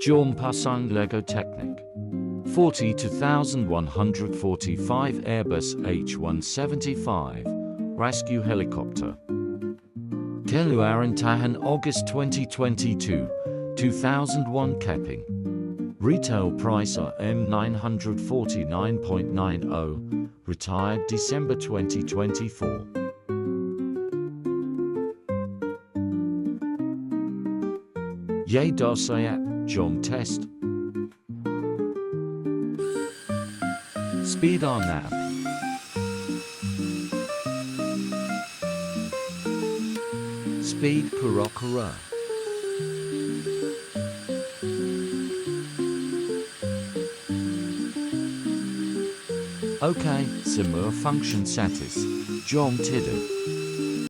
Jorm Pasang Lego Technic 42,145 Airbus H175 Rescue Helicopter Keluaran Tahan August 2022 2001 Kepping Retail price RM 949.90 Retired December 2024 Ye Dosayat Jom Test Speed on nav Speed Kura. Okay, semua function satis Jom Tidu